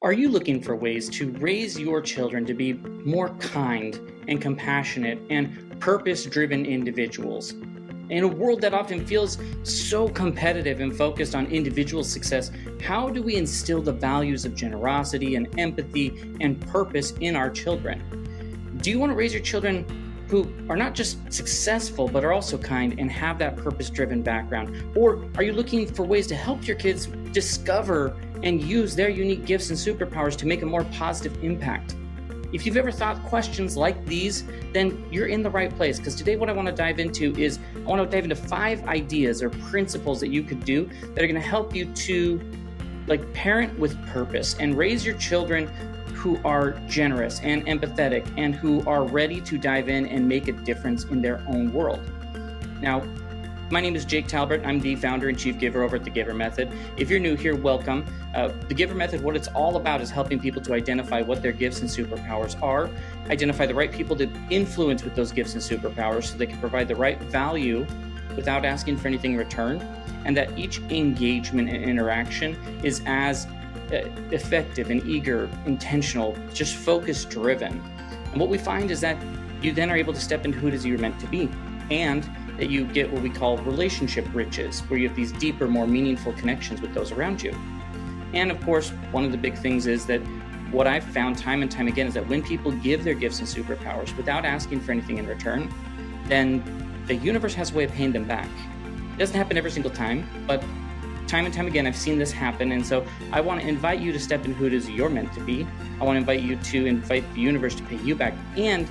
Are you looking for ways to raise your children to be more kind and compassionate and purpose-driven individuals? In a world that often feels so competitive and focused on individual success, how do we instill the values of generosity and empathy and purpose in our children? Do you want to raise your children who are not just successful, but are also kind and have that purpose-driven background? Or are you looking for ways to help your kids discover and use their unique gifts and superpowers to make a more positive impact? If you've ever thought questions like these, then you're in the right place, because today what I want to dive into is, I want to dive into 5 ideas or principles that you could do that are going to help you to parent with purpose and raise your children who are generous and empathetic and who are ready to dive in and make a difference in their own world. Now, my name is Jake Talbert. I'm the founder and chief giver over at the GIVER Method. If you're new here, welcome. The GIVER Method, what it's all about is helping people to identify what their gifts and superpowers are, identify the right people to influence with those gifts and superpowers so they can provide the right value without asking for anything in return, and that each engagement and interaction is as effective and eager, intentional, just focus-driven. And what we find is that you then are able to step into who it is you're meant to be, and that you get what we call relationship riches, where you have these deeper, more meaningful connections with those around you. And of course, one of the big things is that what I've found time and time again is that when people give their gifts and superpowers without asking for anything in return, then the universe has a way of paying them back. It doesn't happen every single time, but time and time again, I've seen this happen. And so I want to invite you to step in who it is you're meant to be. I want to invite you to invite the universe to pay you back, and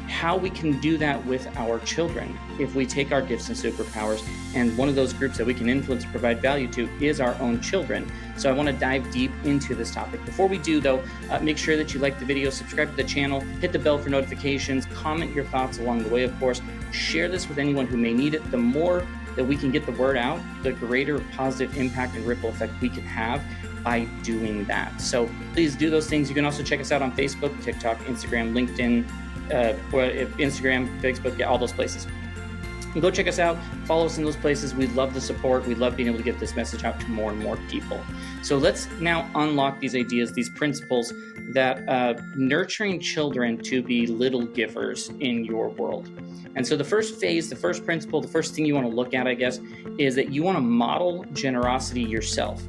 how we can do that with our children if we take our gifts and superpowers. And one of those groups that we can influence and provide value to is our own children. So I want to dive deep into this topic. Before we do, though, make sure that you like the video, subscribe to the channel, hit the bell for notifications, comment your thoughts along the way, of course. Share this with anyone who may need it. The more that we can get the word out, the greater positive impact and ripple effect we can have by doing that. So please do those things. You can also check us out on Facebook, TikTok, Instagram, LinkedIn, Instagram, Facebook, all those places. And go check us out, follow us in those places. We love the support. We love being able to get this message out to more and more people. So let's now unlock these ideas, these principles that nurturing children to be little givers in your world. And so the first phase, the first principle, the first thing you want to look at, I guess, is that you want to model generosity yourself.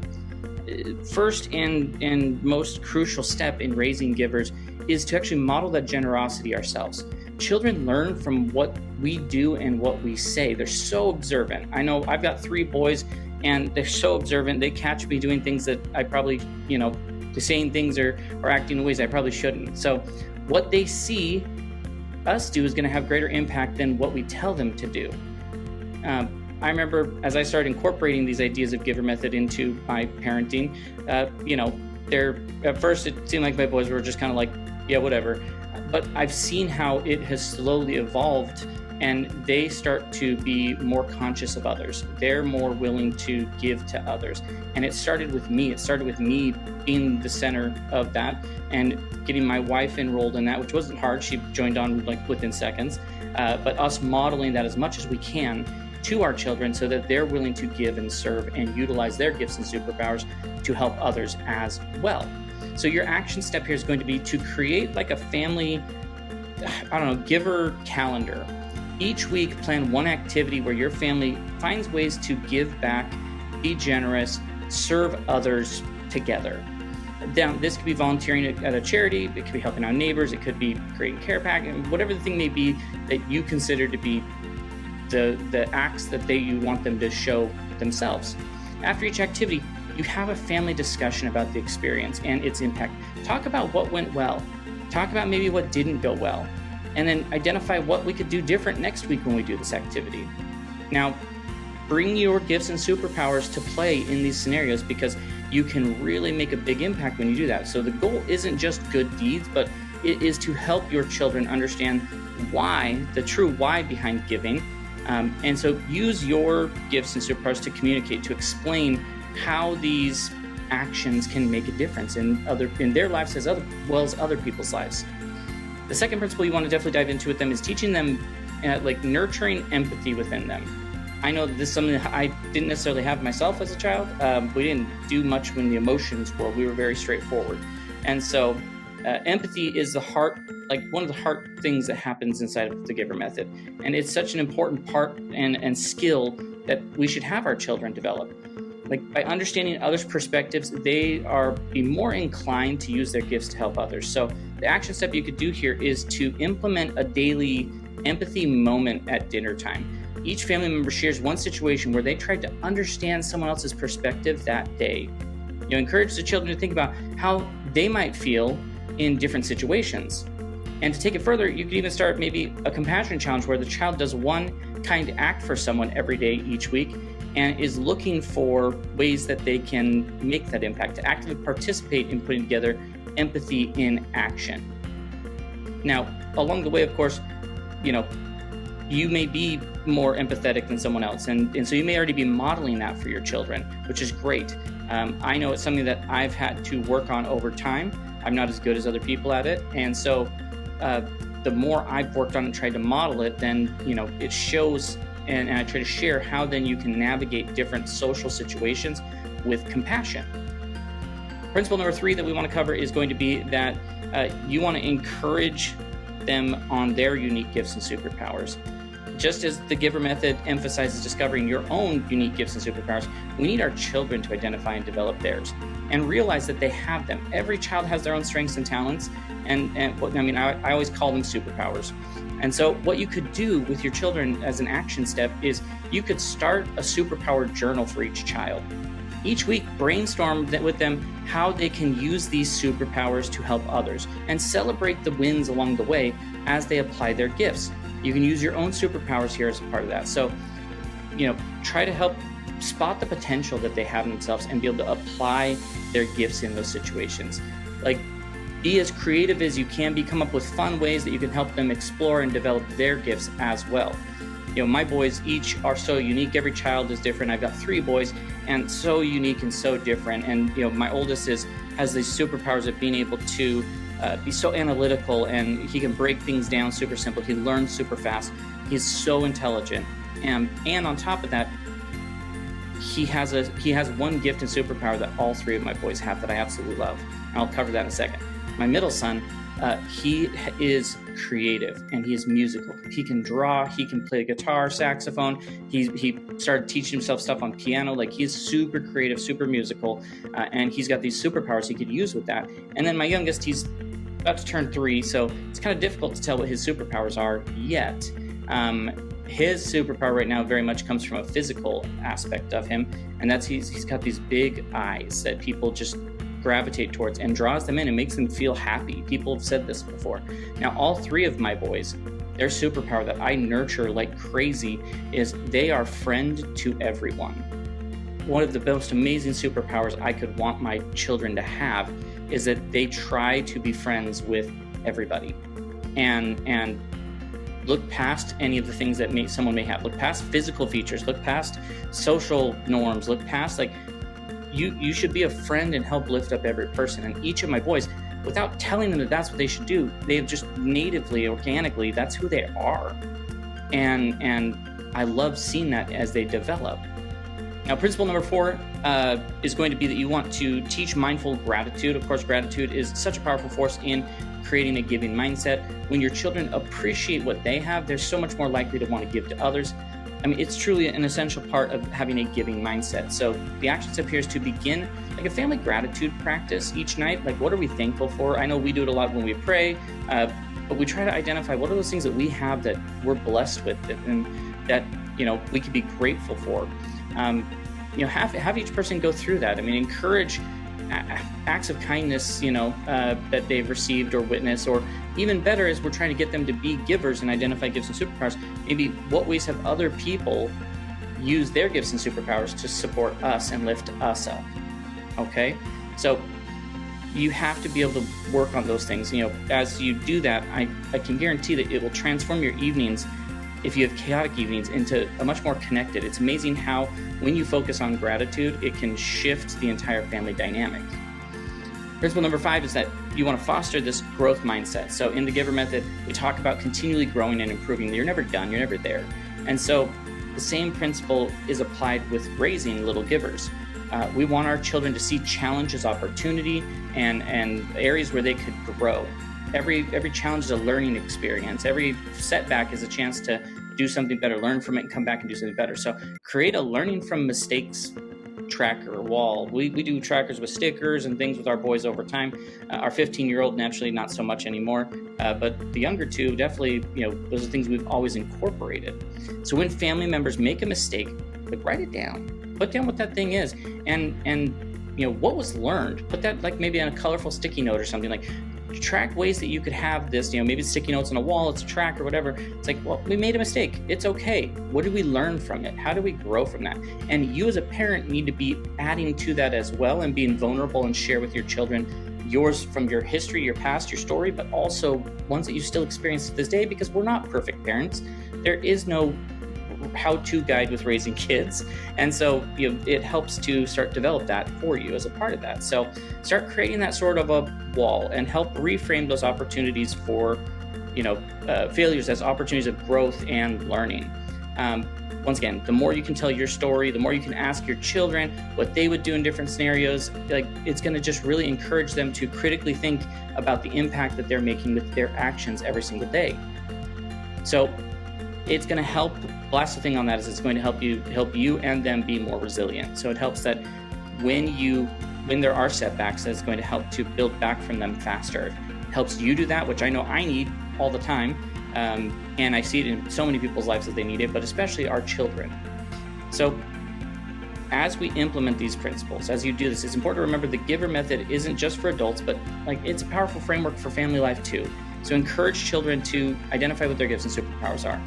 First and most crucial step in raising givers is to actually model that generosity ourselves. Children learn from what we do and what we say. They're so observant. I know I've got 3 boys, and they're so observant. They catch me doing things that I probably, saying things or acting in ways I probably shouldn't. So what they see us do is going to have greater impact than what we tell them to do. I remember as I started incorporating these ideas of GIVER Method into my parenting, at first it seemed like my boys were just kind of like, yeah, whatever. But I've seen how it has slowly evolved, and they start to be more conscious of others. They're more willing to give to others. And it started with me. It started with me being the center of that and getting my wife enrolled in that, which wasn't hard. She joined on within seconds. But us modeling that as much as we can to our children so that they're willing to give and serve and utilize their gifts and superpowers to help others as well. So your action step here is going to be to create a family, giver calendar. Each week, plan one activity where your family finds ways to give back, be generous, serve others together. This could be volunteering at a charity, it could be helping out neighbors, it could be creating care package, whatever the thing may be that you consider to be the acts that you want them to show themselves. After each activity, you have a family discussion about the experience and its impact. Talk about what went well. Talk about maybe what didn't go well. And then identify what we could do different next week when we do this activity. Now, bring your gifts and superpowers to play in these scenarios, because you can really make a big impact when you do that. So the goal isn't just good deeds, but it is to help your children understand why, the true why behind giving. And so use your gifts and superpowers to communicate, to explain how these actions can make a difference in their lives as well as other people's lives. The second principle you want to definitely dive into with them is teaching them nurturing empathy within them. I know that this is something that I didn't necessarily have myself as a child. We didn't do much in the emotions world. We were very straightforward. And so empathy is the heart, like one of the heart things that happens inside of the GIVER method. And it's such an important part and skill that we should have our children develop. Like by understanding others' perspectives, they are be more inclined to use their gifts to help others. So the action step you could do here is to implement a daily empathy moment at dinner time. Each family member shares one situation where they tried to understand someone else's perspective that day. You encourage the children to think about how they might feel in different situations. And to take it further, you could even start maybe a compassion challenge where the child does one kind act for someone every day each week and is looking for ways that they can make that impact, to actively participate in putting together empathy in action. Now, along the way, of course, you may be more empathetic than someone else, and so you may already be modeling that for your children, which is great. I know it's something that I've had to work on over time. I'm not as good as other people at it, and so the more I've worked on and tried to model it, then it shows, and I try to share how then you can navigate different social situations with compassion. Principle number 3 that we want to cover is going to be that you want to encourage them on their unique gifts and superpowers. Just as the GIVER method emphasizes discovering your own unique gifts and superpowers, we need our children to identify and develop theirs and realize that they have them. Every child has their own strengths and talents, and I always call them superpowers. And so what you could do with your children as an action step is you could start a superpower journal for each child. Each week, brainstorm with them how they can use these superpowers to help others and celebrate the wins along the way as they apply their gifts. You can use your own superpowers here as a part of that. So, try to help spot the potential that they have in themselves and be able to apply their gifts in those situations. Like, be as creative as you can be, come up with fun ways that you can help them explore and develop their gifts as well. My boys each are so unique. Every child is different. I've got 3 boys and so unique and so different. And, my oldest has these superpowers of being able to be so analytical, and he can break things down super simple. He learns super fast. He's so intelligent. And on top of that, he has one gift and superpower that all 3 of my boys have that I absolutely love. And I'll cover that in a second. My middle son, he is creative and he is musical. He can draw, he can play guitar, saxophone. He started teaching himself stuff on piano. Like, he's super creative, super musical, and he's got these superpowers he could use with that. And then my youngest, he's about to turn 3, so it's kind of difficult to tell what his superpowers are yet. His superpower right now very much comes from a physical aspect of him, and that's he's got these big eyes that people just gravitate towards and draws them in and makes them feel happy. People have said this before. Now, all 3 of my boys, their superpower that I nurture like crazy is they are friend to everyone. One of the most amazing superpowers I could want my children to have is that they try to be friends with everybody and look past any of the things that someone may have. Look past physical features, look past social norms, look past you should be a friend and help lift up every person. And each of my boys, without telling them that that's what they should do, they've just natively, organically, that's who they are. And I love seeing that as they develop. Now, principle number 4 is going to be that you want to teach mindful gratitude. Of course, gratitude is such a powerful force in creating a giving mindset. When your children appreciate what they have, they're so much more likely to want to give to others. It's truly an essential part of having a giving mindset. So the action step here is to begin like a family gratitude practice each night. Like, what are we thankful for? I know we do it a lot when we pray, but we try to identify what are those things that we have that we're blessed with and that, we could be grateful for. Have each person go through that. Encourage acts of kindness, that they've received or witnessed, or even better is we're trying to get them to be givers and identify gifts and superpowers. Maybe what ways have other people used their gifts and superpowers to support us and lift us up? Okay, so you have to be able to work on those things. As you do that, I can guarantee that it will transform your evenings, if you have chaotic evenings, into a much more connected. It's amazing how when you focus on gratitude, it can shift the entire family dynamic. Principle number 5 is that you want to foster this growth mindset. So in the GIVER method, we talk about continually growing and improving. You're never done, you're never there. And so the same principle is applied with raising little givers. We want our children to see challenge as opportunity and areas where they could grow. Every challenge is a learning experience. Every setback is a chance to do something better, learn from it, and come back and do something better. So create a learning from mistakes tracker wall. We do trackers with stickers and things with our boys over time. Our 15-year-old naturally not so much anymore, but the younger two definitely, those are things we've always incorporated. So when family members make a mistake, like, write it down, put down what that thing is, and what was learned. Put that like maybe on a colorful sticky note or something. Like, track ways that you could have this, maybe it's sticky notes on a wall, it's a track or whatever. It's like, well, we made a mistake. It's okay. What did we learn from it? How do we grow from that? And you as a parent need to be adding to that as well and being vulnerable and share with your children yours from your history, your past, your story, but also ones that you still experience to this day, because we're not perfect parents. There is no how-to guide with raising kids, and so it helps to start develop that for you as a part of that. So start creating that sort of a wall and help reframe those opportunities for failures as opportunities of growth and learning. Once again, the more you can tell your story, the more you can ask your children what they would do in different scenarios. Like, it's going to just really encourage them to critically think about the impact that they're making with their actions every single day. So it's going to help. The last thing on that is it's going to help you and them be more resilient. So it helps that when there are setbacks, it's going to help to build back from them faster. It helps you do that, which I know I need all the time, and I see it in so many people's lives that they need it, but especially our children. So as we implement these principles, as you do this, it's important to remember the GIVER method isn't just for adults, but it's a powerful framework for family life too. So encourage children to identify what their gifts and superpowers are.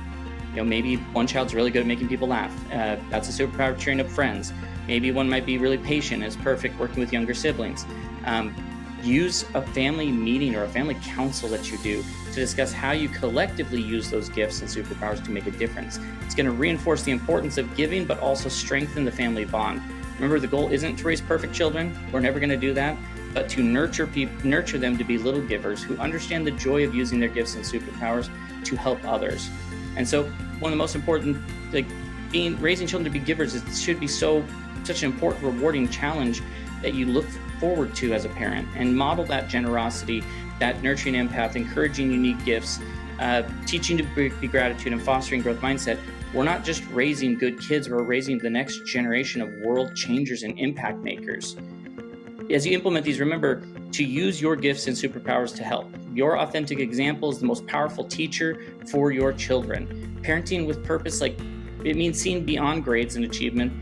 Maybe one child's really good at making people laugh. That's a superpower of cheering up friends. Maybe one might be really patient, is perfect working with younger siblings. Use a family meeting or a family council that you do to discuss how you collectively use those gifts and superpowers to make a difference. It's going to reinforce the importance of giving, but also strengthen the family bond. Remember, the goal isn't to raise perfect children. We're never going to do that, but to nurture them to be little givers who understand the joy of using their gifts and superpowers to help others. And so one of the most important, raising children to be givers, it should be such an important, rewarding challenge that you look forward to as a parent, and model that generosity, that nurturing empath, encouraging unique gifts, teaching to be gratitude, and fostering growth mindset. We're not just raising good kids, we're raising the next generation of world changers and impact makers. As you implement these, remember to use your gifts and superpowers to help. Your authentic example is the most powerful teacher for your children. Parenting with purpose, it means seeing beyond grades and achievements,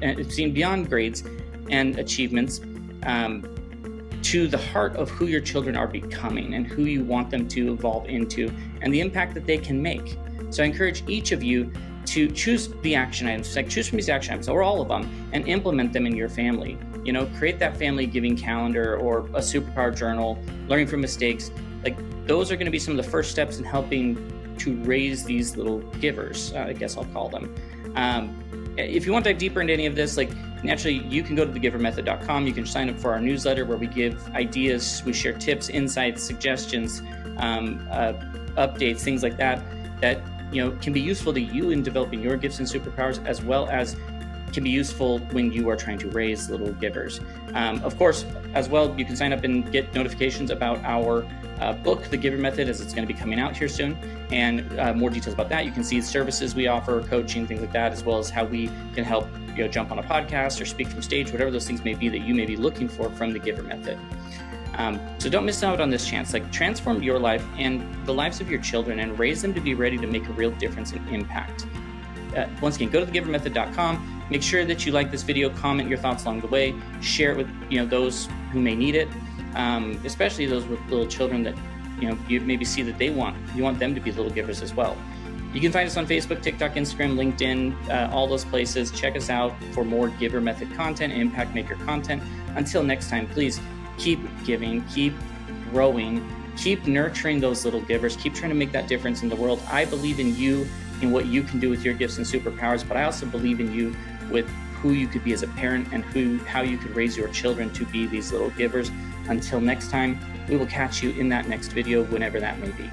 to the heart of who your children are becoming and who you want them to evolve into and the impact that they can make. So I encourage each of you to choose the action items, choose from these action items, or all of them, and implement them in your family. Create that family giving calendar or a superpower journal, learning from mistakes. Those are going to be some of the first steps in helping to raise these little givers, I guess I'll call them. If you want to dive deeper into any of this, naturally, you can go to thegivermethod.com. You can sign up for our newsletter where we give ideas, we share tips, insights, suggestions, updates, things like that can be useful to you in developing your gifts and superpowers, as well as can be useful when you are trying to raise little givers. Of course, as well, you can sign up and get notifications about our book, The GIVER Method, as it's going to be coming out here soon, and more details about that. You can see the services we offer, coaching, things like that, as well as how we can help jump on a podcast or speak from stage, whatever those things may be that you may be looking for from the GIVER Method. So don't miss out on this chance. Transform your life and the lives of your children and raise them to be ready to make a real difference and impact. Once again, go to thegivermethod.com. Make sure that you like this video, comment your thoughts along the way, share it with those who may need it, especially those with little children that you maybe see that you want them to be little givers as well. You can find us on Facebook, TikTok, Instagram, LinkedIn, all those places. Check us out for more GIVER Method content and Impact Maker content. Until next time, please keep giving, keep growing, keep nurturing those little givers, keep trying to make that difference in the world. I believe in you, in what you can do with your gifts and superpowers, but I also believe in you with who you could be as a parent and how you could raise your children to be these little givers. Until next time, we will catch you in that next video, whenever that may be.